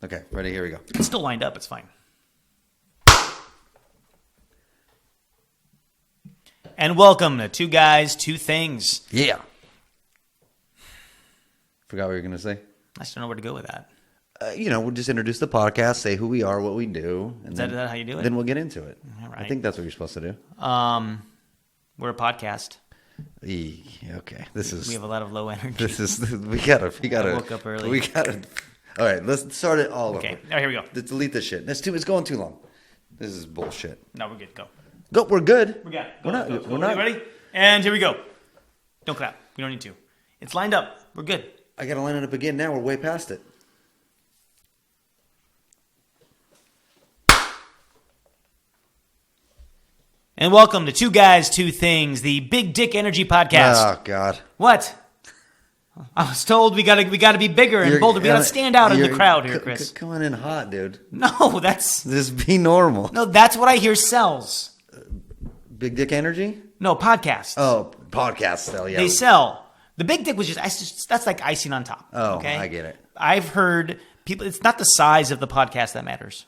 Okay, ready? Here we go. It's still lined up. It's fine. And welcome to Two Guys, Two Things. Yeah. Forgot what you were going to say? I just don't know where to go with that. We'll just introduce the podcast, say who we are, what we do. And Is that how you do it? Then we'll get into it. All right. I think that's what you're supposed to do. We're a podcast. Okay. We have a lot of low energy. We gotta. I woke up early. We gotta. All right, let's start it all over. Okay, all right, here we go. Let's delete this shit. It's going too long. This is bullshit. No, we're good. Go. Go. We're good. We're good. We're not. Ready? And here we go. Don't clap. We don't need to. It's lined up. We're good. I gotta line it up again now. We're way past it. And welcome to Two Guys, Two Things, the Big Dick Energy Podcast. Oh God. What? I was told we gotta be bigger and bolder. We gotta stand out in the crowd here, Chris. Coming in hot, dude. No, that's Just be normal. no. That's what I hear sells. Big dick energy? No, podcasts. Oh, podcast still, yeah. They sell. The big dick was just that's like icing on top. Oh, okay? I get it. I've heard people. It's not the size of the podcast that matters.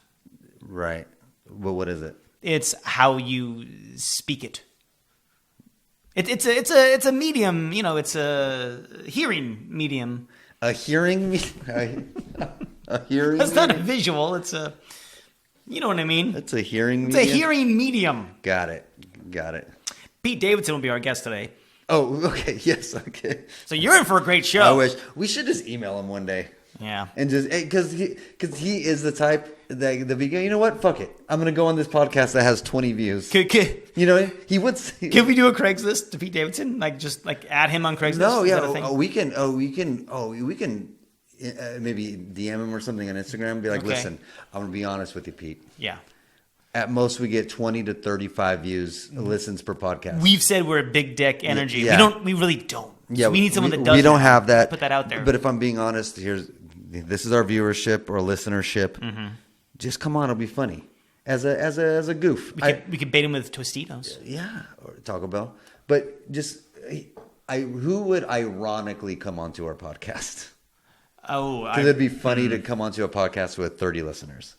Right. Well, what is it? It's how you speak it. It's a medium. It's a hearing medium. A hearing? A hearing? It's not a visual. It's a. You know what I mean? It's a hearing It's medium? a hearing medium. Got it. Pete Davidson will be our guest today. Oh, okay. Yes, okay. So you're in for a great show. I wish. We should just email him one day. Yeah. And just, because he is the type that the beginning, you know what? Fuck it. I'm going to go on this podcast that has 20 views. He would say. Can we do a Craigslist to Pete Davidson? Just add him on Craigslist? No, Is yeah. that a thing? We can maybe DM him or something on Instagram and be like, Okay. listen, I'm going to be honest with you, Pete. Yeah. At most, we get 20 to 35 views, listens per podcast. We've said we're a big dick energy. Yeah. We really don't. Yeah, So we need someone that does. We don't have that. Put that out there. But if I'm being honest, this is our viewership or listenership. Mm-hmm. Just come on, it'll be funny as a goof. We could bait him with Tostitos. Yeah, or Taco Bell. But just who would ironically come onto our podcast? Oh, Because it'd be funny to come onto a podcast with 30 listeners.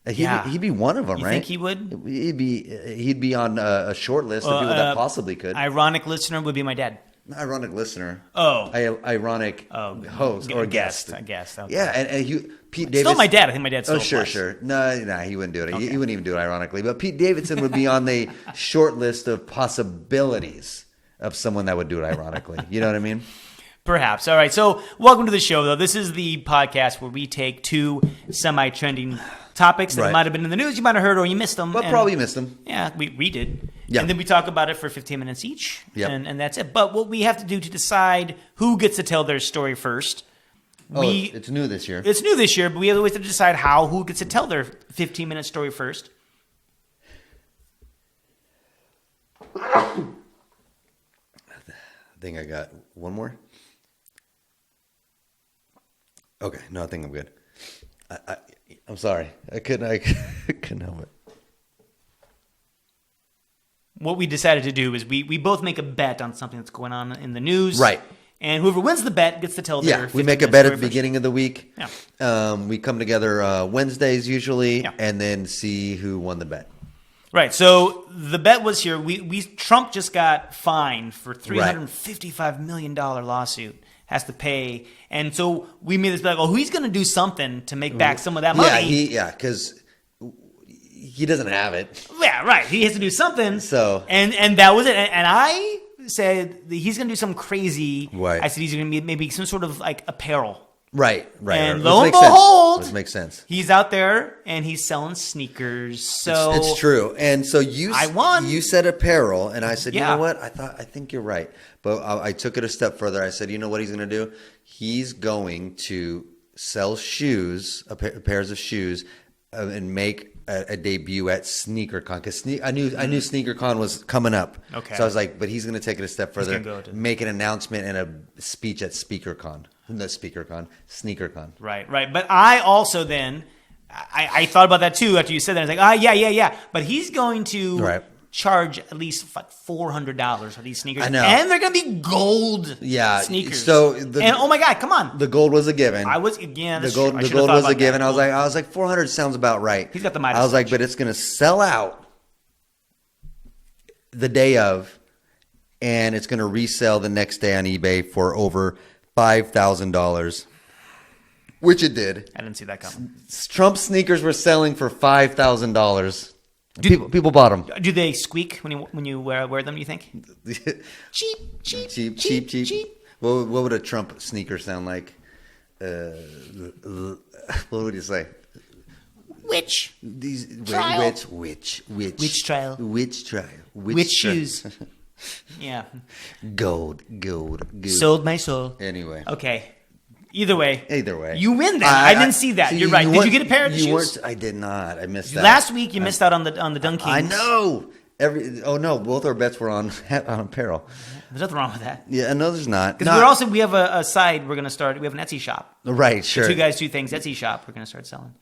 Yeah. He'd be one of them, You right? think he would? He'd be on a short list of people that possibly could. Ironic listener would be my dad. Ironic listener. Oh. Ironic host or guest. I guess. Okay. Yeah, and Pete Davidson. Still my dad. I think my dad still sure, applies. sure. No, he wouldn't do it. Okay. He wouldn't even do it ironically. But Pete Davidson would be on the short list of possibilities of someone that would do it ironically. You know what I mean? Perhaps. All right. So welcome to the show, though. This is the podcast where we take two semi-trending topics that Right. might have been in the news, you might have heard, or you missed them. But probably missed them. Yeah, we did. Yeah. And then we talk about it for 15 minutes each. Yep. And that's it. But what we have to do to decide who gets to tell their story first. It's new this year. It's new this year, but we have to decide who gets to tell their 15-minute story first. I think I got one more. Okay, no, I think I'm good. I'm sorry. I couldn't help it. What we decided to do is we both make a bet on something that's going on in the news. Right. And whoever wins the bet gets to tell their 15-minute we make a bet at story the first. beginning of the week. Yeah. We come together Wednesdays usually, Yeah. and then see who won the bet. Right. So the bet was here. Trump just got fined for $355 million lawsuit. Has to pay. And so we made this bet, he's going to do something to make back some of that money. Because he doesn't have it. Yeah, right. He has to do something. So and that was it. And I said that he's going to do something crazy. Right. I said he's going to be maybe some sort of apparel. Right. And lo and behold, this makes sense. He's out there and he's selling sneakers. So it's true. And so I won. You said apparel, and I said, Yeah. you know what? I think you're right. But I took it a step further. I said, you know what he's going to do? He's going to sell shoes, pairs of shoes, and make a debut at SneakerCon, because I knew SneakerCon was coming up. Okay. So I was like, but he's going to take it a step further, make an announcement and a speech at SpeakerCon. Not SpeakerCon, SneakerCon. Right. But I also then, I thought about that too after you said that. I was like, yeah. But he's going to charge at least like $400 for these sneakers. I know. And they're going to be gold sneakers. So and oh my God, come on. the gold was a given. The gold was a given. I was like 400 sounds about right. He's got the Midas I was like, touch. but it's going to sell out the day of, and it's going to resell the next day on eBay for over $5,000, which it did. I didn't see that coming. Trump sneakers were selling for $5,000. People bought them. Do they squeak when you wear them, you think? Cheap. What would a Trump sneaker sound like? What would you say? Which? Trial. Which trial? Which trial? Which shoes? Yeah. Gold. Sold my soul. Anyway. Okay. Either way. You win then. I didn't see that. You're right. Did you get a pair of the shoes? I did not. I missed that. Last week you missed out on the Dunk Kings. I know. Both our bets were on apparel. There's nothing wrong with that. Yeah, no, there's not. Because we have a side we're going to start. We have an Etsy shop. Right, sure. Two Guys, Two Things Etsy shop we're going to start selling.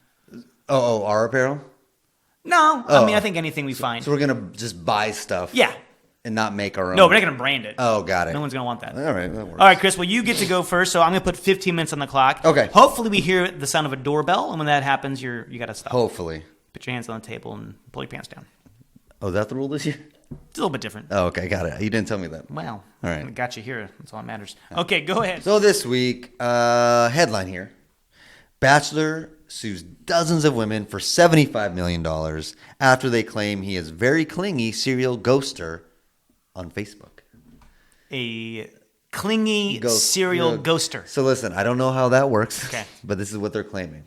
Oh, our apparel? No. I mean, I think anything we find. So we're going to just buy stuff. Yeah. And not make our own. No, we're not going to brand it. Oh, got it. No one's going to want that. All right, that works. All right, Chris. Well, you get to go first, so I'm going to put 15 minutes on the clock. Okay. Hopefully, we hear the sound of a doorbell, and when that happens, you got to stop. Hopefully. Put your hands on the table and pull your pants down. Oh, is that the rule this year? It's a little bit different. Oh, okay, got it. You didn't tell me that. Well, all right. I got you here. That's all that matters. Okay, go ahead. So this week, headline here: Bachelor sues dozens of women for $75 million after they claim he is very clingy serial ghoster on Facebook. A clingy serial ghoster. So listen, I don't know how that works, okay, but this is what they're claiming,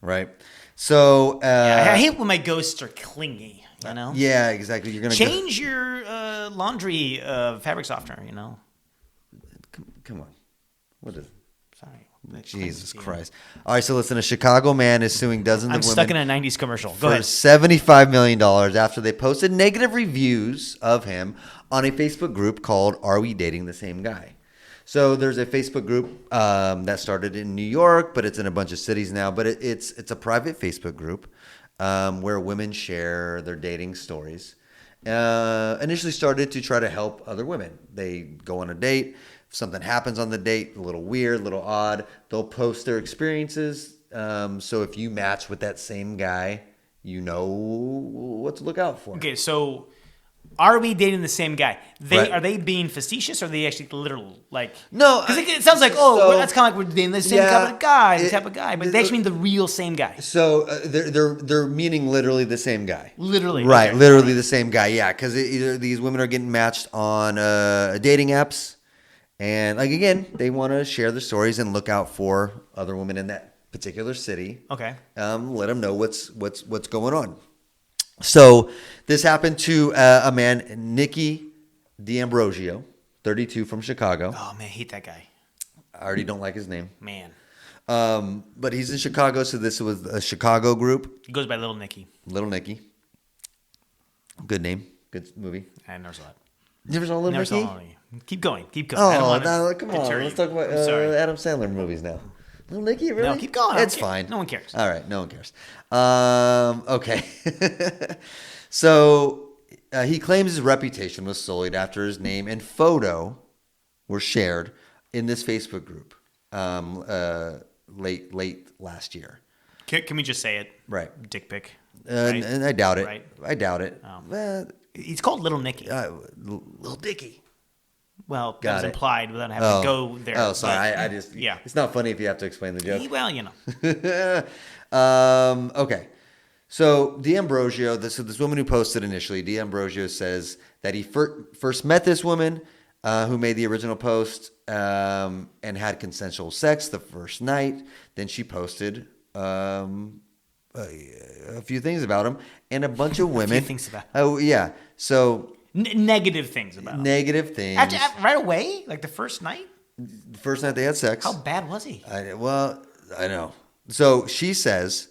right? So I hate when my ghosts are clingy. You know? Yeah, exactly. You're gonna change your laundry fabric softener. You know. Come on, what is it? Sorry. Jesus Christ. All right, so listen, a Chicago man is suing dozens of women. I'm stuck in a 90s commercial. Go ahead. $75 million after they posted negative reviews of him on a Facebook group called Are We Dating the Same Guy? So there's a Facebook group that started in New York, but it's in a bunch of cities now. But it's a private Facebook group where women share their dating stories. Initially started to try to help other women. They go on a date. If something happens on the date, a little weird, a little odd, they'll post their experiences. So if you match with that same guy, you know what to look out for. Okay, so are we dating the same guy? Right. Are they being facetious or are they actually literal? Like, no, because it sounds like that's kind of like we're dating the same type of guy, but they actually mean the real same guy. So they're meaning literally the same guy. Literally, right? Okay. Literally the same guy. Yeah, because either these women are getting matched on dating apps. And like again, they want to share their stories and look out for other women in that particular city. Okay. Let them know what's going on. So this happened to a man, Nicky D'Ambrosio, 32, from Chicago. Oh man, I hate that guy. I already don't like his name. Man. But he's in Chicago, so this was a Chicago group. He goes by Little Nicky. Little Nicky. Good name. Good movie. I never saw it. Never saw Little Nicky? Saw Nicky. Keep going. Oh, no, come on. Let's talk about Adam Sandler movies now. Little Nicky, really? No, keep going. It's fine. No one cares. All right, no one cares. Okay. So he claims his reputation was sullied after his name and photo were shared in this Facebook group late last year. Can we just say it? Right. Dick pic. Right? And I doubt it. Right. I doubt it. He's called Little Nicky. Little Dicky. Well, that was implied without having to go there. Oh, sorry. But, I just... Yeah. It's not funny if you have to explain the joke. Well, you know. Okay. So D'Ambrosio, this woman who posted initially, D'Ambrosio says that he first met this woman who made the original post and had consensual sex the first night. Then she posted a few things about him and a bunch of women. A few things about him. Oh, yeah. So... negative things about him. Negative things. After, right away? Like the first night? The first night they had sex. How bad was he? I know. So she says,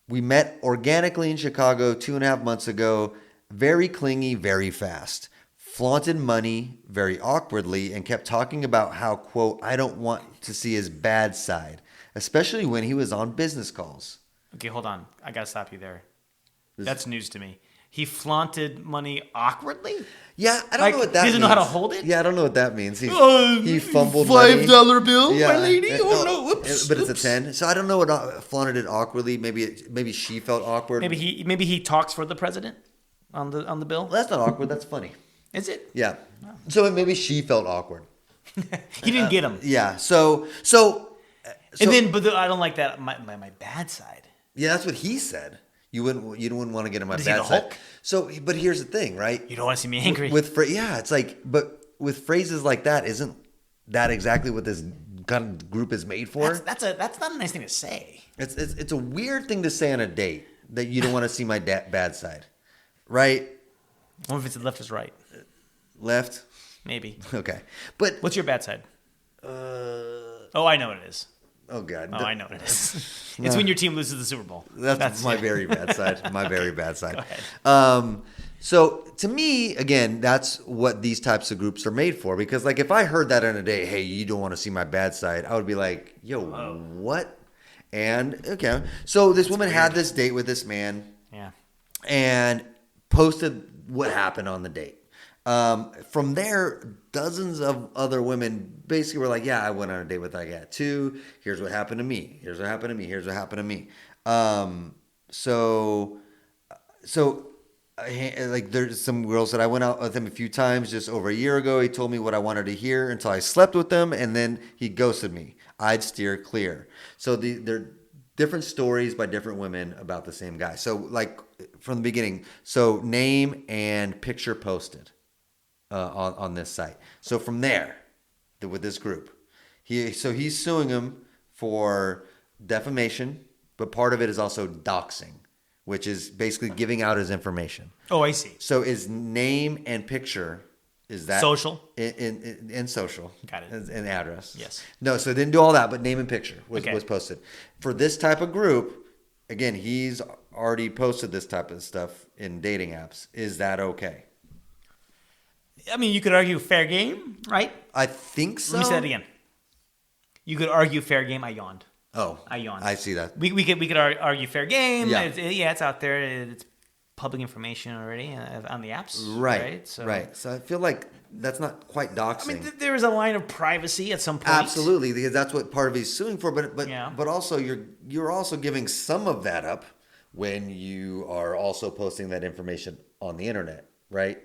we met organically in Chicago 2.5 months ago. Very clingy, very fast. Flaunted money very awkwardly and kept talking about how, quote, I don't want to see his bad side, especially when he was on business calls. Okay, hold on. I got to stop you there. That's news to me. he flaunted money awkwardly. Yeah, I don't know what that means. He doesn't know how to hold it? Yeah, I don't know what that means. Oh, He fumbled money. $5 bill, Yeah. my lady. Oh, no, whoops. But it's oops. a 10. So I don't know what flaunted it awkwardly. Maybe she felt awkward. Maybe he talks for the president on the bill. Well, that's not awkward. That's funny. Is it? Yeah. So maybe she felt awkward. He didn't get him. Yeah. So And then, but I don't like that. My bad side. yeah, that's what he said. You wouldn't want to get in my Is he bad the side. Hulk? So, but here's the thing, right? You don't want to see me angry. It's like, but with phrases like that, isn't that exactly what this kind of group is made for? That's not a nice thing to say. It's a weird thing to say on a date that you don't want to see my bad side, right? I wonder if it's left or right. Left, Maybe. okay, but What's your bad side? Oh, I know what it is. oh god, Oh, I know what it is. It's when your team loses the Super Bowl. That's my very bad side. My very bad side. Go ahead. So to me, again, that's what these types of groups are made for. Because like if I heard that on a day, hey, you don't want to see my bad side, I would be like, yo, what? And okay, so this woman had this date with this man, Yeah. and posted what happened on the date. From there, dozens of other women basically were like, yeah, I went on a date with that guy too. Here's what happened to me. Here's what happened to me. Here's what happened to me. Like there's some girls that I went out with him a few times just over a year ago. He told me what I wanted to hear until I slept with him, and then he ghosted me. I'd steer clear. So they're different stories by different women about the same guy. So like from the beginning, so name and picture posted on this site. So from there, with this group, he's suing him for defamation, but part of it is also doxing, which is basically giving out his information. Oh, I see. So is name and picture, is that Social? In social. Got it. And address. Yes. No, so it didn't do all that, but name and picture was Okay. posted. For this type of group, again, he's already posted this type of stuff in dating apps. Is that okay? I mean, you could argue fair game, right? I think so. Let me say that again. You could argue fair game. I yawned. Oh, I yawned. I see that. We could argue fair game. Yeah. It's out there. It's public information already on the apps. Right. So, Right. So I feel like that's not quite doxing. I mean, there is a line of privacy at some point. Absolutely, because that's what part of he's suing for. Yeah. But also you're also giving some of that up when you are also posting that information on the internet, right?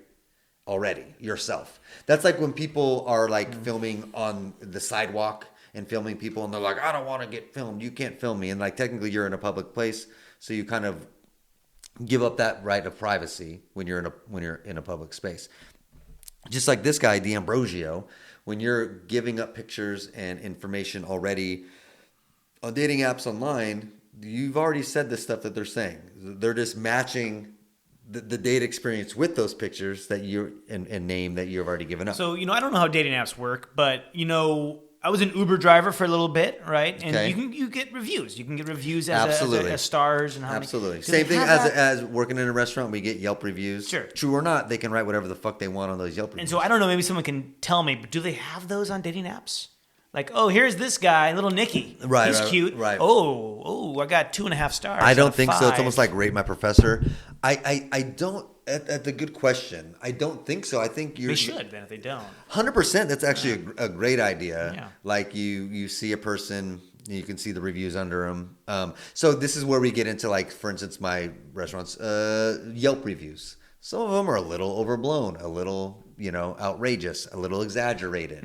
Already yourself. That's like when people are like filming on the sidewalk and filming people, and they're like, I don't want to get filmed. You can't film me. And like technically you're in a public place, so you kind of give up that right of privacy when you're in a public space. Just like this guy, D'Ambrosio, when you're giving up pictures and information already on dating apps online, you've already said the stuff that they're saying. They're just matching the date experience with those pictures that you and name that you've already given up. So, I don't know how dating apps work, but, I was an Uber driver for a little bit, right? And Okay. you get reviews. You can get reviews Absolutely. as stars and how Absolutely. many. Do Same they thing have that? as working in a restaurant, we get Yelp reviews. Sure. True or not, they can write whatever the fuck they want on those Yelp reviews. And so I don't know, maybe someone can tell me, but do they have those on dating apps? Like, oh, here's this guy, little Nicky. Right, He's right, cute. right. Oh, I got 2.5 stars. I out don't of think so. It's 5. almost like Rate My Professor. I don't. At the good question, I don't think so. I think They should, then, if they don't. 100%. That's actually a great idea. Yeah. Like you see a person, you can see the reviews under them. So this is where we get into, like, for instance, my restaurants, Yelp reviews. Some of them are a little overblown, a little, outrageous, a little exaggerated,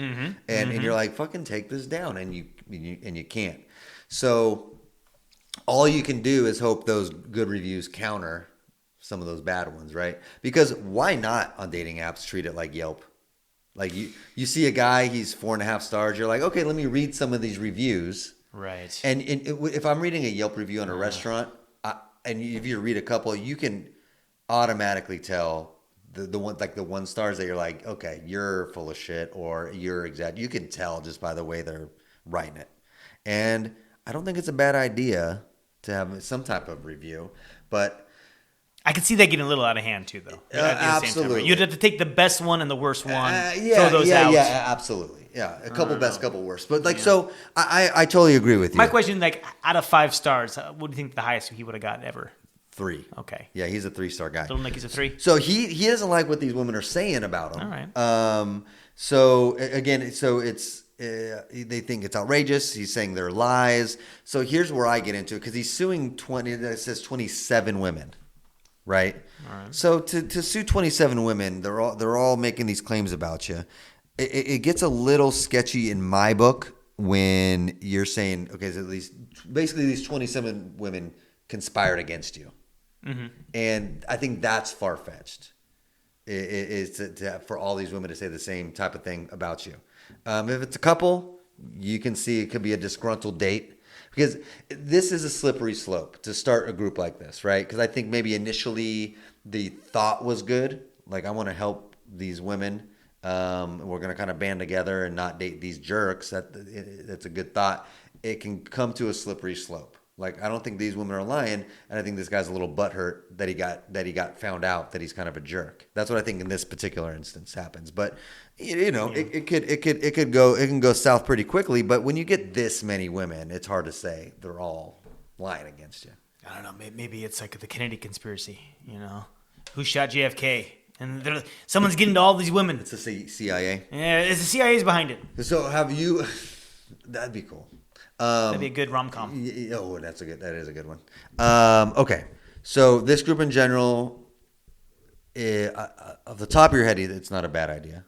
and you're like, fucking take this down, and you can't. So all you can do is hope those good reviews counter some of those bad ones, right? Because why not on dating apps treat it like Yelp? Like you see a guy, he's 4.5 stars. You're like, okay, let me read some of these reviews. Right. And if I'm reading a Yelp review on a restaurant, and if you read a couple, you can automatically tell the one, like the 1 stars that you're like, okay, you're full of shit, or you're exact. You can tell just by the way they're writing it. And I don't think it's a bad idea to have some type of review, but I could see that getting a little out of hand too, though. At the same time, right? Absolutely. You'd have to take the best one and the worst one, yeah, throw those out. Yeah, absolutely. Yeah, a couple best, couple worst. But so I totally agree with you. My question, like, out of 5 stars, what do you think the highest he would have gotten ever? 3. Okay. Yeah, he's a 3-star guy. Little Nicky's a 3. So he doesn't like what these women are saying about him. All right. So again, so it's they think it's outrageous. He's saying they're lies. So here's where I get into it because he's suing 20. It says 27 women, right? All right. So to sue 27 women, they're all making these claims about you. It gets a little sketchy in my book when you're saying, okay, so basically these 27 women conspired against you. Mm-hmm. And I think that's far-fetched. Is for all these women to say the same type of thing about you. If it's a couple, you can see it could be a disgruntled date because this is a slippery slope to start a group like this, right? Because I think maybe initially the thought was good, like I want to help these women. We're going to kind of band together and not date these jerks. That's a good thought. It can come to a slippery slope. Like I don't think these women are lying, and I think this guy's a little butthurt that he got found out that he's kind of a jerk. That's what I think in this particular instance happens. But it can go south pretty quickly. But when you get this many women, it's hard to say they're all lying against you. I don't know. Maybe it's like the Kennedy conspiracy. Who shot JFK? And someone's getting to all these women. It's the CIA. Yeah, it's the CIA's behind it. So have you? That'd be cool. That'd be a good rom-com. That is a good one. Okay, so this group in general, off the top of your head, it's not a bad idea.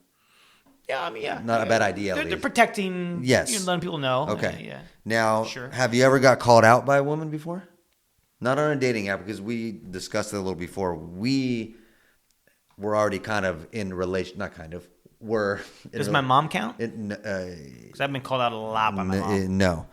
Yeah, I mean, yeah. Not a bad idea. They're protecting. Yes. Letting people know. Okay. Yeah. Now, sure. Have you ever got called out by a woman before? Not on a dating app because we discussed it a little before. We were already kind of in relation. Not kind of. Does my mom count? Because I've been called out a lot by my mom. No.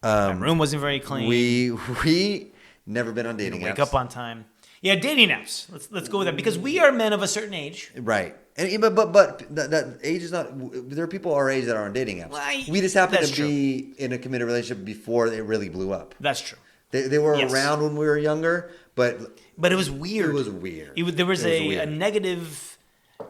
My room wasn't very clean. We never been on dating apps. Wake up on time. Yeah, dating apps. Let's go with that because we are men of a certain age. Right. But that age is not. There are people our age that are on dating apps. We just happen to be in a committed relationship before it really blew up. That's true. They were around when we were younger, but it was weird. It was weird. There was a negative.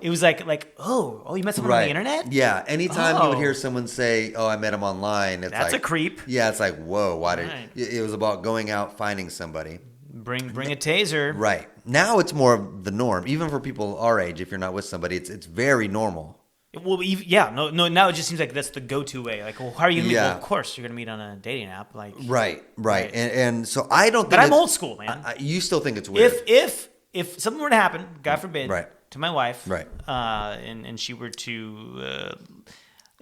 It was like oh, you met someone on the internet? Yeah. Anytime you would hear someone say, "Oh, I met him online," that's a creep. Yeah, it's like, whoa, why did? It was about going out finding somebody. Bring a taser. Right. Now it's more of the norm, even for people our age. If you're not with somebody, it's very normal. Well, yeah, no. Now it just seems like that's the go-to way. Like, well, how are you gonna meet? Well, of course you're gonna meet on a dating app. Like, right. And so I don't. But I'm old school, man. You still think it's weird? If something were to happen, God forbid, right. to my wife, right, and she were to,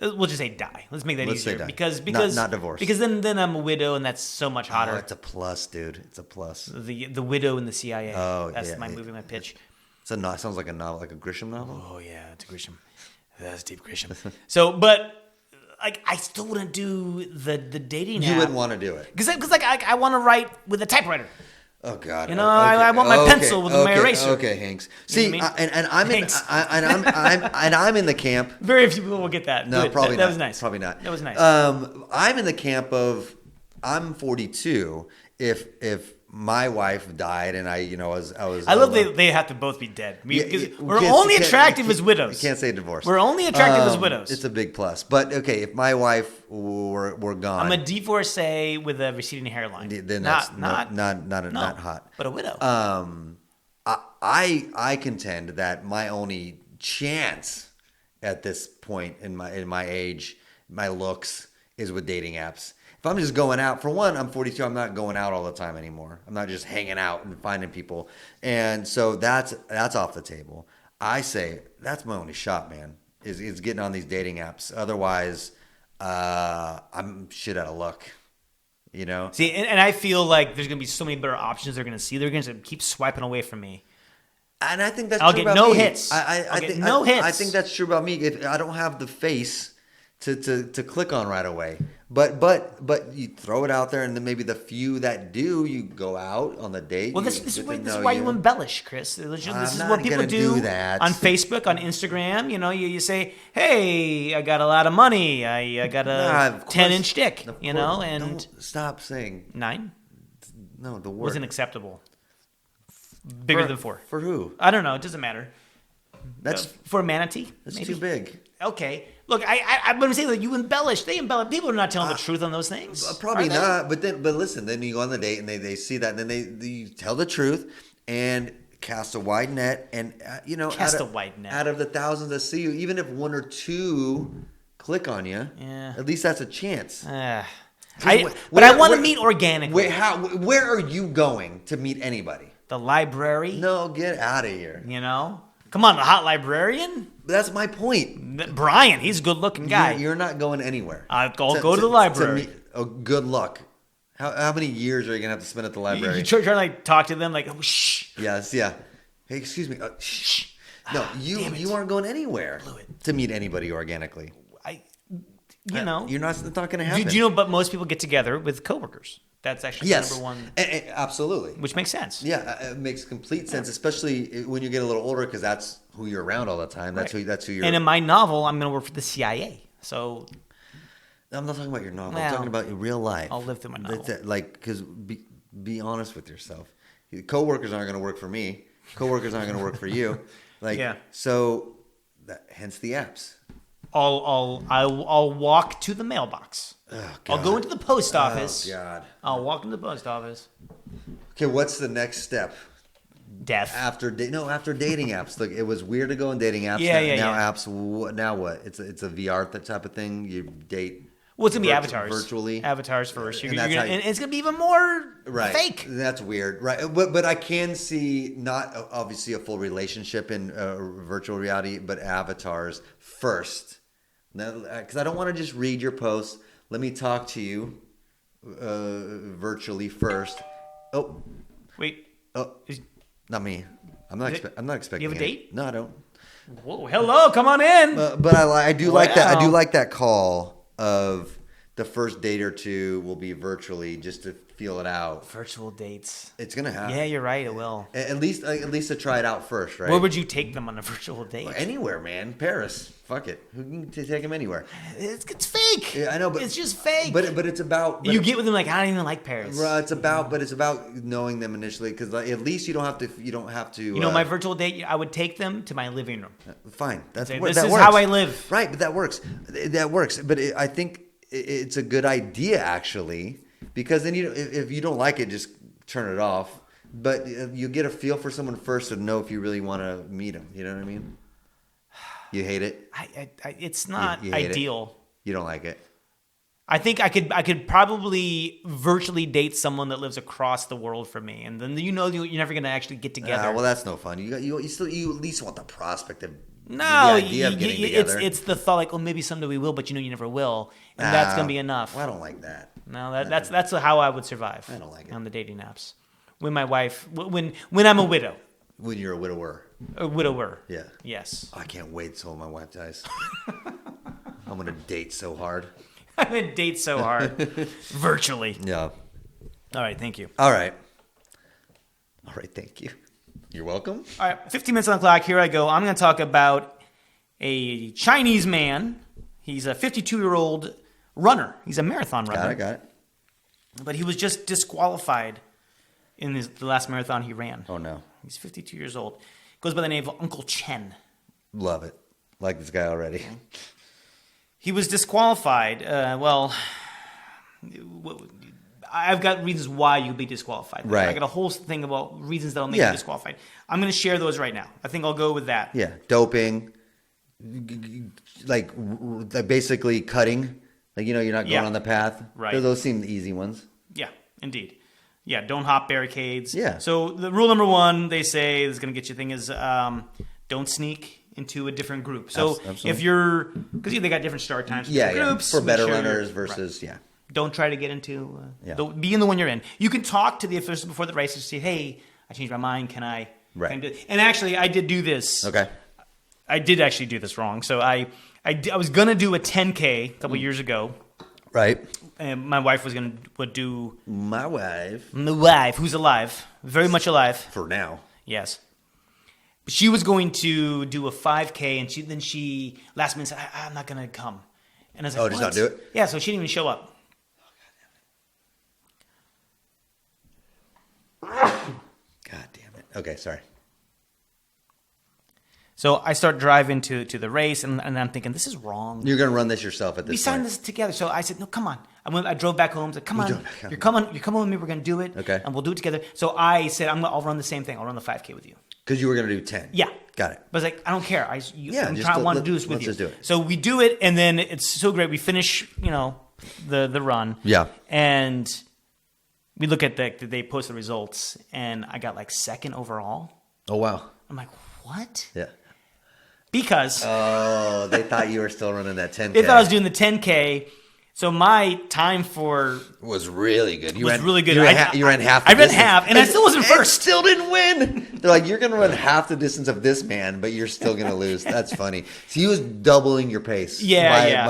we'll just say die. Let's make that easier because not divorce. Because then I'm a widow, and that's so much hotter. Oh, it's a plus, dude. It's a plus. The widow in the CIA. Oh, that's my movie, my pitch. It sounds like a novel, like a Grisham novel. Oh yeah, it's a Grisham. That's deep Grisham. So, but like, I still wouldn't do the dating app. You wouldn't want to do it because I want to write with a typewriter. Oh God! I want my pencil with my eraser. Okay, Hanks. See, you know what I mean? and I'm in the camp. Very few people will get that. No, probably not. That was nice. Probably not. That was nice. I'm in the camp of I'm 42. If my wife died and I love they have to both be dead. Because we're only attractive as widows. You can't say divorce. We're only attractive as widows. It's a big plus. But okay, if my wife were gone, I'm a divorcee with a receding hairline. Then that's not hot. But a widow. I contend that my only chance at this point in my age, my looks, is with dating apps. If I'm just going out, for one, I'm 42. I'm not going out all the time anymore. I'm not just hanging out and finding people, and so that's off the table. I say that's my only shot, man. Is getting on these dating apps. Otherwise, I'm shit out of luck. See, and I feel like there's gonna be so many better options they're gonna see. They're gonna keep swiping away from me. And I think that's I'll true get about no me. hits. I think no hits. I think that's true about me. If I don't have the face to click on right away. But you throw it out there, and then maybe the few that do, you go out on the date. Well, this is why you embellish, Chris. This is what people do on Facebook, on Instagram. You say, "Hey, I got a lot of money. I got a 10-inch dick." And don't stop saying 9. No, the word wasn't acceptable. Bigger than 4. For who? I don't know. It doesn't matter. That's for a manatee. That's maybe? too big. Okay. Look, I'm going to say that you embellish. They embellish. People are not telling the truth on those things. Probably are they? not. But listen, then you go on the date and they see that, and then they tell the truth and cast a wide net, and Cast a wide net. out of the thousands that see you, even if one or two click on you, at least that's a chance. But I want to meet organically. Where are you going to meet anybody? The library. No, get out of here. Come on, the hot librarian. That's my point. Brian, he's a good-looking guy. You're not going anywhere. I'll go to the library. Good luck. How many years are you gonna have to spend at the library? You try to like talk to them like, oh, shh. Yes, yeah. Hey, excuse me. Shh. No, you aren't going anywhere to meet anybody organically. You're not. It's not going to happen. Do you know? But most people get together with coworkers. That's actually number one. Absolutely. Which makes sense. Yeah, it makes complete sense, especially when you get a little older, because that's who you're around all the time. That's who you're. And in my novel, I'm going to work for the CIA. So. I'm not talking about your novel. I'm talking about your real life. I'll live through my novel. Because be honest with yourself. Coworkers aren't going to work for me. Coworkers aren't going to work for you. So hence the apps. I'll walk to the mailbox. Oh, I'll go into the post office. Oh, God. I'll walk into the post office. Okay, what's the next step? Death. After dating apps. Look, it was weird to go on dating apps. Now apps. Now what? It's a VR type of thing. You date. Well, it's gonna be avatars virtually. Avatars first. And it's gonna be even more fake. That's weird, right? But I can see not obviously a full relationship in virtual reality, but avatars first. Because I don't want to just read your posts. Let me talk to you virtually first. Oh, wait. Oh, not me. I'm not expecting. You have a date? No, I don't. Whoa! Hello, come on in. But I do like that. I do like that call of the first date or two will be virtually just to feel it out. Virtual dates. It's gonna happen. Yeah, you're right. It will. At least to try it out first, right? Where would you take them on a virtual date? Anywhere, man. Paris. Fuck it. Who can take them anywhere? It's fake. Yeah, I know, but it's just fake. But it's about. You get with them like I don't even like Paris. It's about knowing them initially, because at least you don't have to. My virtual date, I would take them to my living room. Fine. This is works. how I live. Right, but that works. That works. But I think it's a good idea actually, because then if you don't like it, just turn it off. But you get a feel for someone first to know if you really want to meet them. You know what I mean? You hate it? It's not ideal. You don't like it? I think I could probably virtually date someone that lives across the world from me, and then you're never going to actually get together. Well, that's no fun. You at least want the prospect of the idea of getting together. It's the thought like, maybe someday we will, but you never will, and that's going to be enough. Well, I don't like that. No, that's how I would survive. I don't like it on the dating apps. When my wife, when I'm a widow. When you're a widower. A widower. Yeah. Yes. I can't wait till my wife dies. I'm gonna date so hard. I'm gonna date so hard, virtually. Yeah. All right. Thank you. All right. Thank you. You're welcome. All right. 15 minutes on the clock. Here I go. I'm gonna talk about a Chinese man. He's a 52-year-old runner. He's a marathon runner. Got it. But he was just disqualified in the last marathon he ran. Oh no. He's 52 years old. Goes by the name of Uncle Chen. Love it. Like this guy already. He was disqualified. I've got reasons why you'd be disqualified. Right. I got a whole thing about reasons that'll make you disqualified. I'm going to share those right now. I think I'll go with that. Yeah. Doping. Like basically cutting. Like, you're not going on the path. Right. Those seem the easy ones. Yeah, indeed. Yeah, don't hop barricades. Yeah. So the rule number one, they say, is going to get you thing is don't sneak into a different group. So Absolutely. if you're, because they got different start times for groups. For better runners versus, Don't try to get into, be in the one you're in. You can talk to the officials before the race and say, hey, I changed my mind. Can I? Right. Can I do? And actually, I did do this. Okay. I did actually do this wrong. So I was going to do a 10K a couple years ago. Right. And my wife would do. My wife. The wife, who's alive, very much alive. For now. Yes. But she was going to do a 5K, and then she last minute said, I'm not going to come. And I was like, just not do it? Yeah, so she didn't even show up. God damn it. Okay, sorry. So I start driving to the race, and I'm thinking, this is wrong. You're going to run this yourself at this We point. signed this together. So I said, no, come on. I drove back home. I said, come on. You're coming with me. We're going to do it. Okay. And we'll do it together. So I said, I'll run the same thing. I'll run the 5K with you. Because you were going to do 10. Yeah. Got it. But I was like, I don't care. I want to do this with you. Let's just do it. So we do it, and then it's so great. We finish, the run. Yeah. And we look at they post the results, and I got like second overall. Oh, wow. I'm like, what? Yeah. Because Oh, they thought you were still running that 10K. they thought I was doing the 10K. So my time was really good. was really good. You ran half the I ran distance. half, and I still wasn't first. Still didn't win. They're like, you're going to run half the distance of this man, but you're still going to lose. That's funny. So he was doubling your pace. Yeah.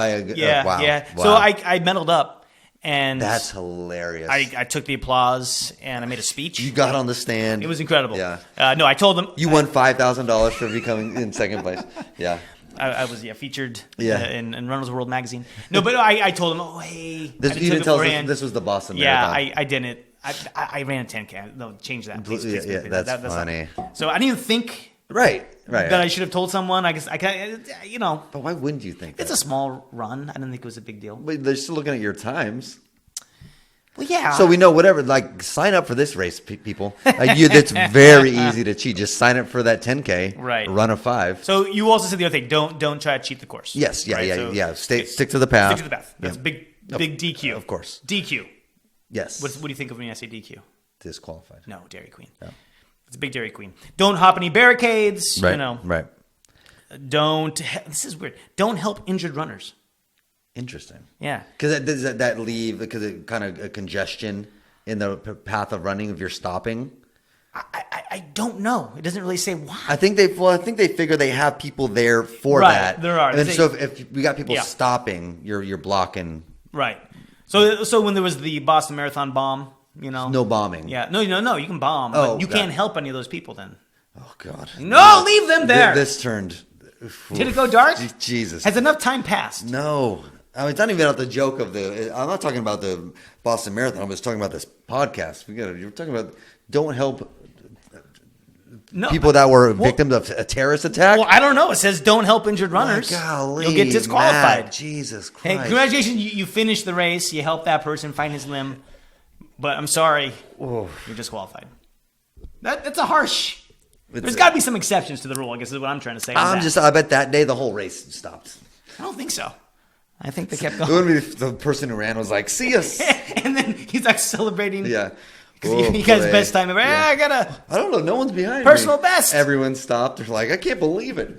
Wow. Wow. So I medaled up, and That's hilarious. I took the applause, and I made a speech. You got on the stand. It was incredible. Yeah. No, I told them. You won $5,000 for becoming in second place. Yeah. I was featured Yeah. in Runners World magazine. No, but I told them, oh hey, You I took didn't it tell us beforehand. this was the Boston Yeah, Marathon. I didn't. I ran a 10K. No, change that. Please, Yeah, that's funny. So I didn't even think Right. that I should have told someone. I guess But why wouldn't you think that? it's a small run. I didn't think it was a big deal. But they're still looking at your times. Well, yeah. So we know whatever. Like, sign up for this race, people. It's very easy to cheat. Just sign up for that 10K. Right. Run a 5. So you also said the other thing. Don't try to cheat the course. Yes. Yeah. Right? Yeah. So Stick to the path. Stick to the path. That's big DQ. Of course. DQ. Yes. What do you think of when I say DQ? Disqualified. No, Dairy Queen. No. It's a big Dairy Queen. Don't hop any barricades. Right. Right. Don't. This is weird. Don't help injured runners. Interesting. Yeah. Because does that leave because it kind of a congestion in the path of running if you're stopping? I don't know. It doesn't really say why. I think they figure they have people there for Right, that. there are. And so if we got people Yeah. stopping, you're blocking. Right. So when there was the Boston Marathon bomb, No bombing. Yeah. No. You can bomb, Oh, but you God. can't help any of those people then. Oh God. No, leave them there. This turned. Did it go dark? Jesus. Has enough time passed? No. I mean, it's not even about the joke of I'm not talking about the Boston Marathon. I'm just talking about this podcast. You're talking about don't help No. people that were victims of a terrorist attack. Well, I don't know. It says don't help injured runners. Golly, You'll get disqualified. Matt, Jesus Christ. Hey, congratulations. You finished the race. You helped that person find his limb. But I'm sorry. Oh. You're disqualified. That's a harsh. It's There's got to be some exceptions to the rule, I guess is what I'm trying to say. I bet that day the whole race stopped. I don't think so. I think they kept It going. wouldn't be the person who ran was like, see us. And then he's like celebrating. Yeah. Because he got his best time ever. Yeah. I got a I don't know. No one's behind personal me. best. Everyone stopped. They're like, I can't believe it.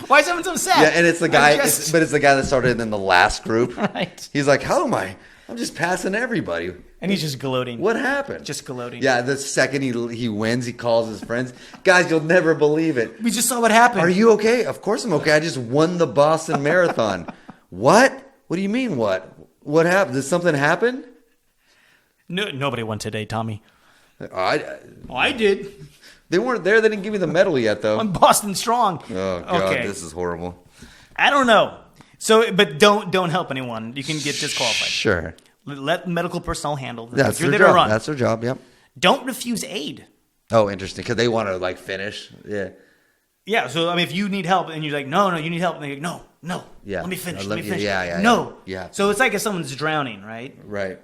Why is everyone so sad? Yeah, and it's the guy. It's the guy that started in the last group. Right. He's like, how am I? I'm just passing everybody. And he's just gloating. What happened? Just gloating. Yeah, the second he wins, he calls his friends. Guys, you'll never believe it. We just saw what happened. Are you okay? Of course I'm okay. I just won the Boston Marathon. What? What do you mean what? What happened? Did something happen? No, nobody won today, Tommy. I did. They weren't there. They didn't give me the medal yet, though. I'm Boston strong. Oh God, Okay. this is horrible. I don't know. So, but don't help anyone. You can get disqualified. Sure. Let medical personnel handle. That's You're their there to job. run. That's their job. Yep. Don't refuse aid. Oh, interesting. Because they want to finish. Yeah. Yeah. So I mean, if you need help and you're like, no, you need help, and they're like, no. Yeah. Let me finish. Let Let me me- finish. yeah. No. Yeah. So it's like if someone's drowning, right? Right.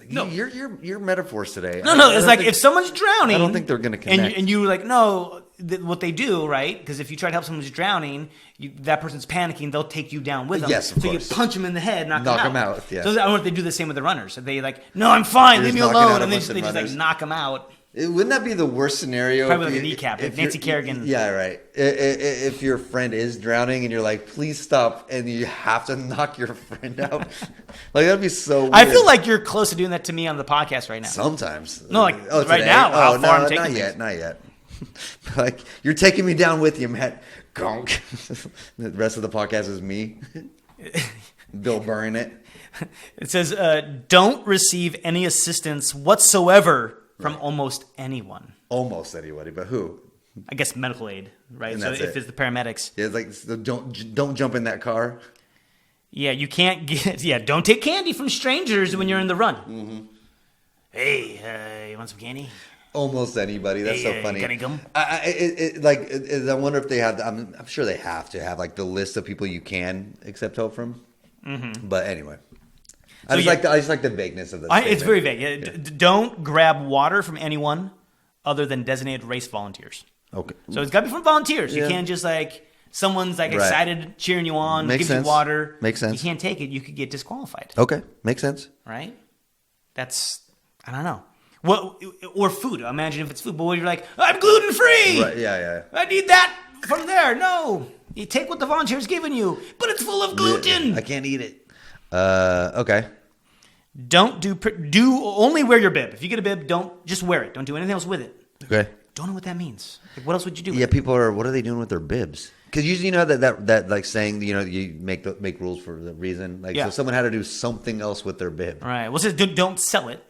No. Your metaphors today. No. I It's don't like think- if someone's drowning. I don't think they're gonna connect. And you were like, no. What they do, right? Because if you try to help someone who's drowning, that person's panicking. They'll take you down with them. Yes, of so course. you punch them in the head, knock Knock them 'em out. out, yeah. So I don't know if they do the same with the runners. So they like, no, I'm fine. You're Leave me just knocking out alone. a And they bunch just, of they just like runners. knock them out. Wouldn't that be the worst scenario? Probably if like a you- kneecap, if you're- Nancy Kerrigan- Yeah, right. If your friend is drowning and you're like, please stop, and you have to knock your friend out, that'd be so weird. I feel like you're close to doing that to me on the podcast right now. Sometimes. No, like, right today? now, how far I'm no, taking not things. yet, not yet. Like, you're taking me down with you, Matt. Gonk. The rest of the podcast is me. Bill Burring it. It says, don't receive any assistance whatsoever from almost anyone. Almost anybody, but who? I guess medical aid, right? And So that's if it. it's the paramedics. Yeah, it's like, so don't jump in that car. Yeah, you can't get. Yeah, don't take candy from strangers when you're in the run. Mm-hmm. Hey, you want some candy? Almost anybody. That's so funny. Can I come? I wonder if they have. I'm sure they have to have like the list of people you can accept help from. Mm-hmm. But anyway, I just like the vagueness of this. It's very vague. Don't grab water from anyone other than designated race volunteers. Okay. So it's got to be from volunteers. Yeah. You can't just like someone's like excited cheering you on, Makes gives sense. you water. Makes sense. You can't take it. You could get disqualified. Okay, makes sense. Right? That's I don't know. What or food? Imagine if it's food, but when you're like, I'm gluten free. Right? Yeah. I need that from there. No, you take what the volunteer's giving you, but it's full of gluten. I can't eat it. Okay. Don't do only wear your bib. If you get a bib, don't just wear it. Don't do anything else with it. Okay. Don't know what that means. Like, what else would you do? Yeah, people are. What are they doing with their bibs? Because usually, you know that like saying, you know, you make rules for the reason. Like, so someone had to do something else with their bib. All right. Well, it says don't sell it.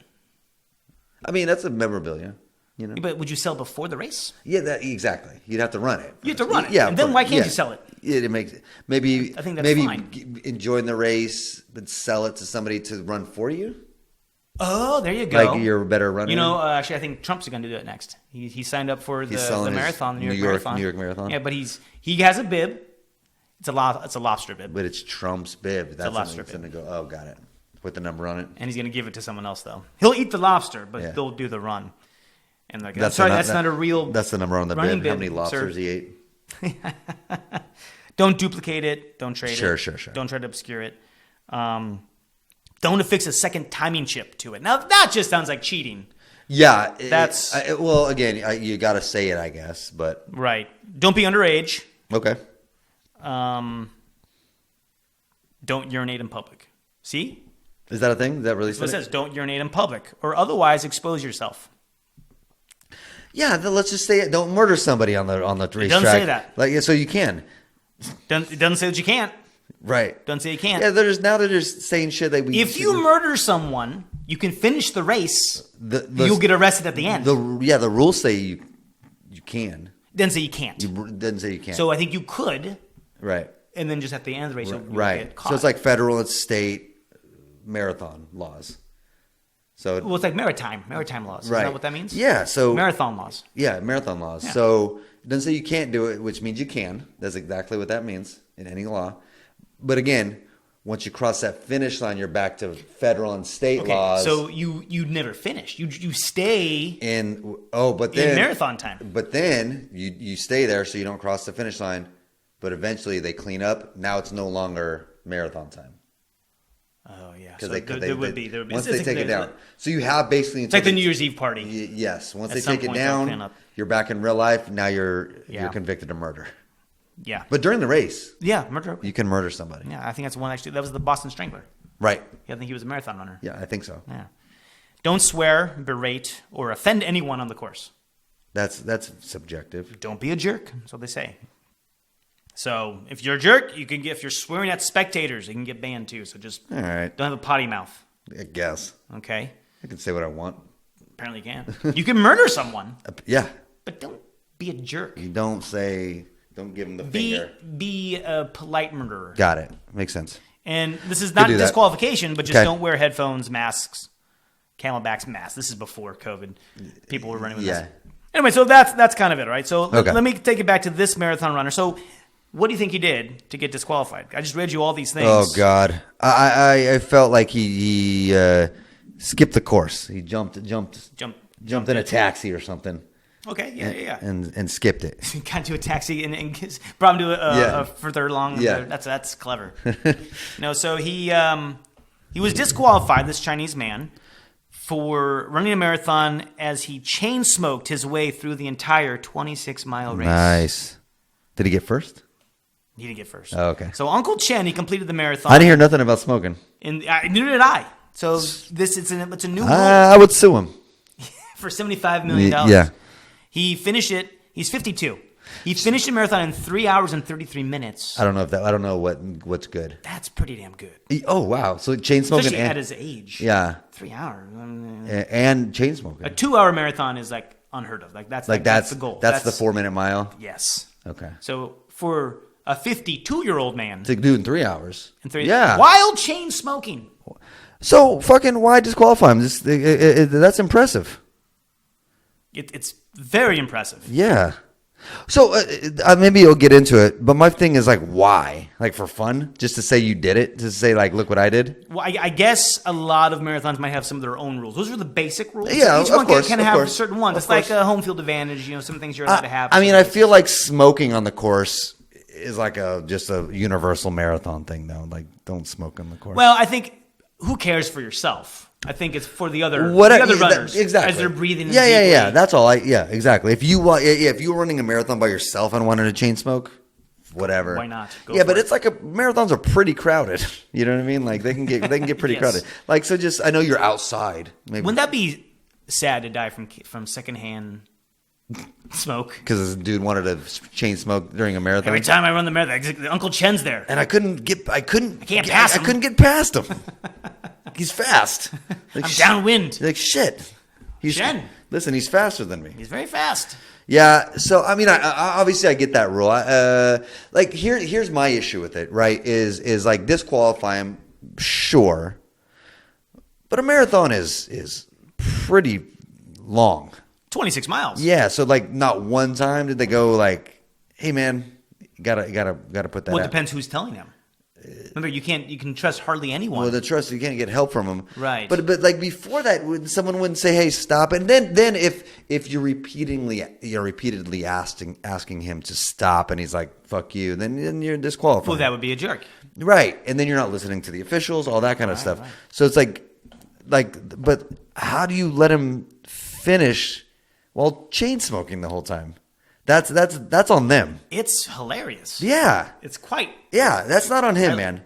I mean, that's a memorabilia. You know. But would you sell before the race? Yeah, exactly. You'd have to run it. You have to run it. Yeah. And then why can't you sell it? It makes maybe. I think that's fine. Enjoying the race, but sell it to somebody to run for you. Oh, there you go. Like you're a better runner. You know, actually, I think Trump's going to do it next. He signed up for the marathon, the New York Marathon. Yeah, but he has a bib. It's a lobster bib. But it's Trump's bib. That's a lobster going to go. Oh, got it. Put the number on it. And he's going to give it to someone else though. He'll eat the lobster, but they'll do the run. And like, that's not a real. That's the number on the bib. How many lobsters he ate? Don't duplicate it. Don't trade it. Sure. Don't try to obscure it. Don't affix a second timing chip to it. Now that just sounds like cheating. Yeah, Again, you got to say it, I guess, but right. Don't be underage. Okay. Don't urinate in public. See? Is that a thing? Is that really? So it says don't urinate in public or otherwise expose yourself. Yeah, let's just say it. Don't murder somebody on the racetrack. It doesn't say that. Like, so you can. It doesn't say that you can't. Right. Doesn't say you can't. Yeah, they're just saying shit that we. If you murder someone, you can finish the race. You'll get arrested at the end. The rules say you can. Doesn't say you can't. Doesn't say you can't. So I think you could. Right. And then just at the end of the race, you'll get caught. So it's like federal and state marathon laws. So it's like maritime laws. Is that what that means? Yeah. So marathon laws. Yeah, marathon laws. Yeah. So it doesn't say you can't do it, which means you can. That's exactly what that means in any law. But again, once you cross that finish line, you're back to federal and state laws. So you never finish. You stay in marathon time. But then you stay there so you don't cross the finish line. But eventually they clean up. Now it's no longer marathon time. Oh yeah, because there would be once they take it down. So you have basically it's like the New Year's Eve party. Yes, once they take it down, you're back in real life. Now you're convicted of murder. Yeah, but during the race, murder. You can murder somebody. Yeah, I think that's one actually. That was the Boston Strangler. Right. Yeah, I think he was a marathon runner. Yeah, I think so. Yeah. Don't swear, berate, or offend anyone on the course. That's subjective. Don't be a jerk. That's what they say. So if you're a jerk, you can get. If you're swearing at spectators, you can get banned too. So just all right. Don't have a potty mouth. I guess. Okay. I can say what I want. Apparently, you can. You can murder someone. Yeah. But don't be a jerk. You don't say. Don't give them the finger. Be a polite murderer. Got it. Makes sense. And this is not disqualification, but just don't wear headphones, masks, camelbacks, masks. This is before COVID. People were running with this. Anyway, so that's kind of it, right? So let me take it back to this marathon runner. So what do you think he did to get disqualified? I just read you all these things. Oh, God. I felt like he skipped the course. He jumped in a taxi or something. Okay, yeah. And skipped it. Got into a taxi and brought him to a further along. Yeah. That's clever. So he was disqualified, this Chinese man, for running a marathon as he chain smoked his way through the entire 26-mile race. Nice. Did he get first? He didn't get first. Oh, okay. So Uncle Chen, he completed the marathon. I didn't hear nothing about smoking. And neither did I. So it's a new rule. I would sue him. For $75 million. Yeah. He finished it. He's 52. He finished the marathon in 3 hours and 33 minutes. I don't know what's good. That's pretty damn good. Oh, wow. So chain smoking. Especially at his age. Yeah. 3 hours. And chain smoking. A 2-hour marathon is like unheard of. That's the goal. That's the 4-minute mile? Yes. Okay. So for a 52-year-old man. To do it in 3 hours. Yeah. While chain smoking. So fucking why disqualify him? That's impressive. It's very impressive. Yeah. So maybe you'll get into it, but my thing is like, why? Like for fun, just to say you did it, to say like, look what I did. Well, I guess a lot of marathons might have some of their own rules. Those are the basic rules. Yeah, each of one course, can of have course, certain ones. of It's like course. a home field advantage. Some things you're allowed to have. I mean, I feel like smoking on the course is like just a universal marathon thing, though. Like, don't smoke on the course. Well, I think who cares for yourself? I think it's for the other runners exactly. as they're breathing. Yeah. That's all. Exactly. If you were running a marathon by yourself and wanted to chain smoke, whatever. Why not? But it's like marathons are pretty crowded. You know what I mean? Like they can get pretty Yes. crowded. Like so, just I know you're outside. Maybe Wouldn't that be sad to die from secondhand smoke? because this dude wanted to chain smoke during a marathon. Every time I run the marathon, Uncle Chen's there. And I couldn't can't pass him. I couldn't get past him. He's fast. Like, I'm downwind. Like shit. Shen. Listen, he's faster than me. He's very fast. Yeah. So I mean, I obviously I get that rule. Like here's my issue with it. Right? Is like disqualify him, sure, but a marathon is pretty long. 26 miles. Yeah. So like, not one time did they go like, "Hey man, you gotta put that." Well, it out. depends who's telling them. Remember, you can trust hardly anyone. Well, the trust, you can't get help from them, Right. But like before that, someone wouldn't say, "Hey, stop!" And then if you're repeatedly asking him to stop, and he's like, "Fuck you," then you're disqualified. Well, that would be a jerk. Right, and then you're not listening to the officials, all that kind of stuff. Right. So it's like, but how do you let him finish while chain smoking the whole time? That's on them. It's hilarious. Yeah, It's quite. that's not on him, man.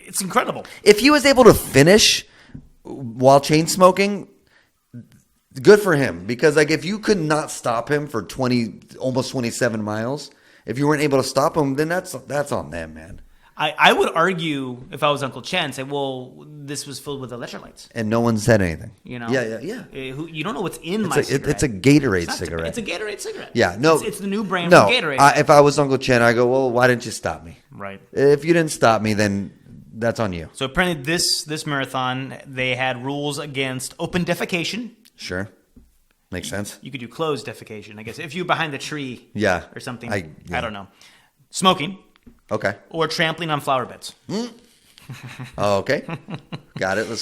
It's incredible. If he was able to finish while chain smoking, good for him. Because like if you could not stop him for almost 27 miles, if you weren't able to stop him, then that's on them, man. I would argue if I was Uncle Chen, say, well, this was filled with electrolytes. And no one said anything. You know? Yeah. You don't know what's in my cigarette. It's a Gatorade It's cigarette. It's a Gatorade cigarette. Yeah, no. It's the new brand no, from Gatorade. if I was Uncle Chen, I go, well, why didn't you stop me? Right. If you didn't stop me, then that's on you. So apparently this marathon, they had rules against open defecation. Sure. Makes sense. You could do closed defecation, I guess. If you're behind the tree Yeah. or something. I don't know. Smoking Okay. or trampling on flower beds. Oh, okay. Got it. Let's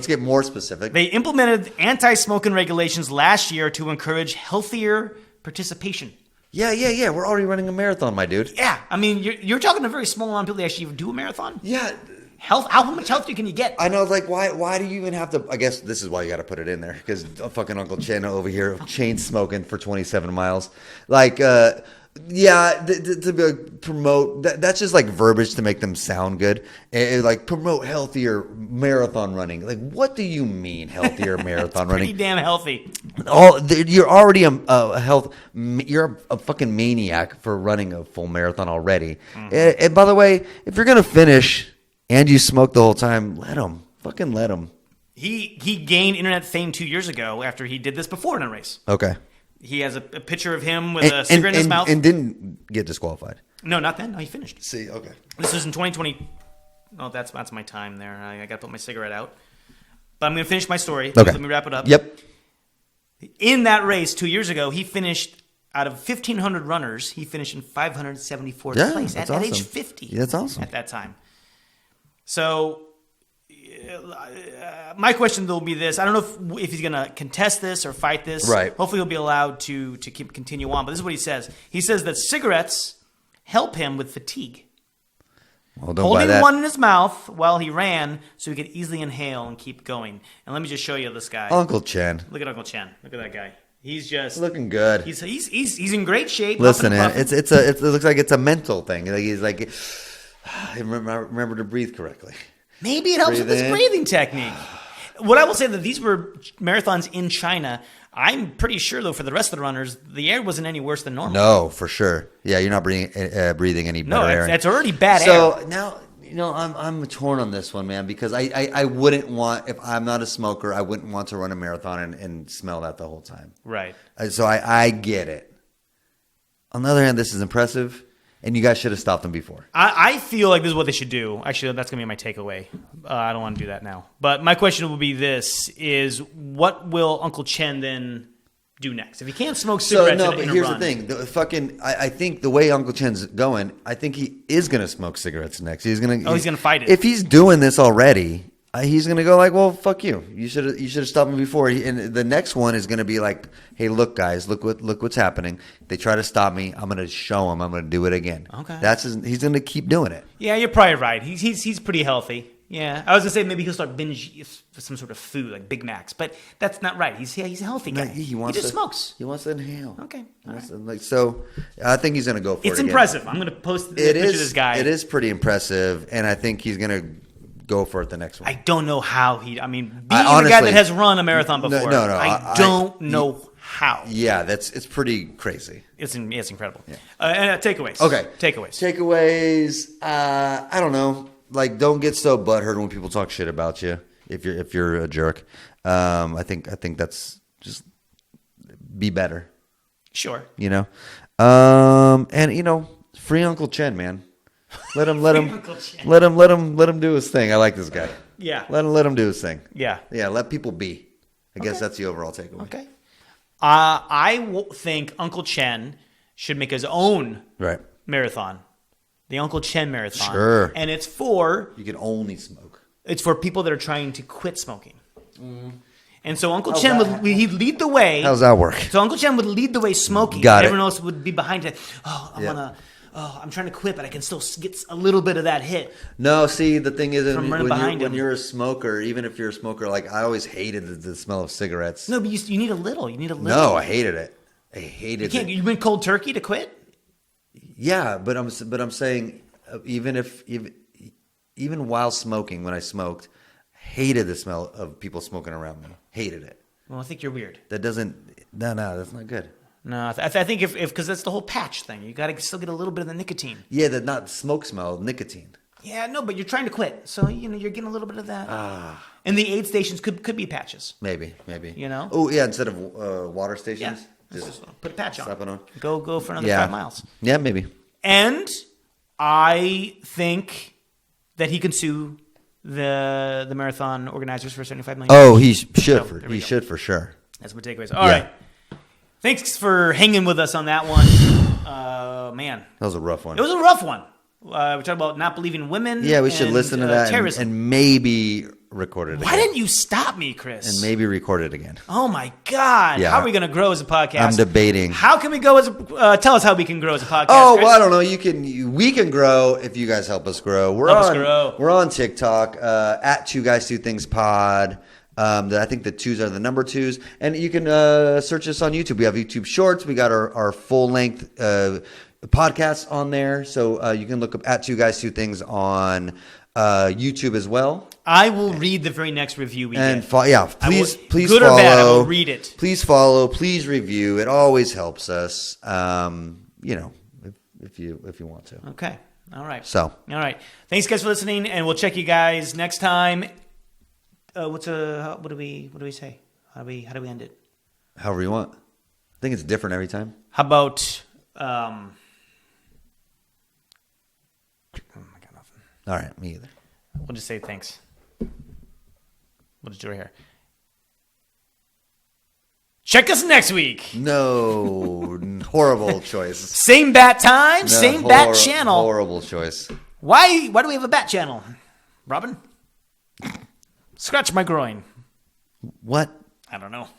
get more specific. They implemented anti-smoking regulations last year to encourage healthier participation. Yeah. We're already running a marathon, my dude. Yeah, I mean, you're talking a very small amount of people that actually do a marathon. Yeah. Health. How much healthier can you get? I know, like, why do you even have to? I guess this is why you got to put it in there, because fucking Uncle Chen over here chain smoking for 27 miles. Like, to promote, that's just like verbiage to make them sound good. Like, promote healthier marathon running. Like, what do you mean healthier marathon running? Pretty damn healthy. You're already you're a fucking maniac for running a full marathon already. Mm-hmm. And by the way, if you're gonna finish and you smoke the whole time, let him. He gained internet fame 2 years ago after he did this before in a race. Okay. He has a picture of him with a cigarette in his mouth. And didn't get disqualified. No, not then. No, he finished. See, okay. This was in 2020. Oh, that's my time there. I got to put my cigarette out. But I'm going to finish my story. Okay. Let me wrap it up. Yep. In that race 2 years ago, he finished out of 1,500 runners. He finished in 574th place at age 50. Yeah, that's awesome. At that time. So, my question though will be this: I don't know if he's going to contest this or fight this. Right. Hopefully, he'll be allowed to continue on. But this is what he says. He says that cigarettes help him with fatigue. Well, don't buy Holding that. one in his mouth while he ran, so he could easily inhale and keep going. And let me just show you this guy. Uncle Chen. Look at Uncle Chen. Look at that guy. He's just Looking good. He's in great shape. Listen, huffing and man, puffing. it looks like it's a mental thing. Like he's like, remember to breathe correctly. Maybe it helps with Breathe his in. breathing technique. What I will say that these were marathons in China. I'm pretty sure though for the rest of the runners, the air wasn't any worse than normal. No, for sure. Yeah, you're not breathing any No, better air. that's already bad air. So now, I'm torn on this one, man, because I wouldn't want, if I'm not a smoker, I wouldn't want to run a marathon and smell that the whole time. Right. So I get it. On the other hand, this is impressive, and you guys should have stopped them before. I feel like this is what they should do. Actually, that's going to be my takeaway. I don't want to do that now. But my question will be this, is what will Uncle Chen then do next? If he can't smoke So cigarettes no, in but a here's run, the thing: I think the way Uncle Chen's going, I think he is gonna smoke cigarettes next. He's gonna fight it. If he's doing this already, he's gonna go like, well, fuck you. You should have stopped him before. And the next one is gonna be like, hey, look, guys, look what's happening. They try to stop me. I'm gonna show them. I'm gonna do it again. Okay. He's gonna keep doing it. yeah, you're probably right. He's pretty healthy. Yeah, I was gonna say maybe he'll start binge some sort of food like Big Macs, but that's not right. He's a healthy guy. No, he just smokes. He wants to inhale. Okay, all right. So I think he's gonna go for it. It's again. impressive. I'm gonna post the picture of this guy. It is pretty impressive, and I think he's gonna go for it the next one. I don't know how he. I mean, being honestly, a guy that has run a marathon before, no, I don't know how. Yeah, it's pretty crazy. It's incredible. Yeah. And takeaways. Okay, Takeaways. I don't know. Like, don't get so butthurt when people talk shit about you. If you're a jerk, I think that's just be better. Sure. You know, and free Uncle Chen, man. Let him do his thing. I like this guy. Yeah. Let him do his thing. Yeah. Yeah. Let people be. I guess that's the overall takeaway. Okay. Think Uncle Chen should make his own marathon, the Uncle Chen marathon. Sure. And it's for you can only smoke. It's for people that are trying to quit smoking. And so Uncle Chen he'd lead the way. How does that work? So Uncle Chen would lead the way smoking. Got it. Everyone else would be behind it. I'm trying to quit, but I can still get a little bit of that hit. No, see, the thing is, when you're a smoker, even if you're a smoker, like I always hated the smell of cigarettes. No, but you need a little. You need a little. No, I hated it. I hated it. You went cold turkey to quit? Yeah, but I'm saying even while smoking, when I smoked, hated the smell of people smoking around me. Hated it. Well, I think you're weird. That's not good. No, I think if because that's the whole patch thing. You got to still get a little bit of the nicotine. Yeah, not smoke smell, nicotine. Yeah, no, but you're trying to quit, so you're getting a little bit of that. And the aid stations could be patches. Maybe. Oh yeah, instead of water stations, just put a patch on. Slap it on. Go for another 5 miles. Yeah, maybe. And I think that he can sue the marathon organizers for $75 million. Oh, he should for sure. That's my takeaways. All right. Thanks for hanging with us on that one. Man. That was a rough one. It was a rough one. We talked about not believing in women. Yeah, we should listen to that and maybe record it again. Why didn't you stop me, Chris? And maybe record it again. Oh, my God. Yeah. How are we going to grow as a podcast? I'm debating. How can we go tell us how we can grow as a podcast, Oh, Chris? well, I don't know. We can grow if you guys help us grow. We're on TikTok, at 2 Guys 2 Things Pod. I think the 2s are the number 2s. And you can search us on YouTube. We have YouTube Shorts. We got our full-length podcasts on there. So you can look up at 2 Guys 2 Things on YouTube as well. I will read the very next review we get. Please good follow. Or bad, I will read it. Please follow. Please review. It always helps us. If you want to. Okay. All right. All right. Thanks, guys, for listening, and we'll check you guys next time. What do we say? How do we end it? However you want. I think it's different every time. How about I got nothing. All right, me either. We'll just say thanks. We'll just do it here. Check us next week. No, horrible choice. Same bat time, same bat channel. Horrible choice. Why do we have a bat channel? Robin? Scratch my groin. What? I don't know.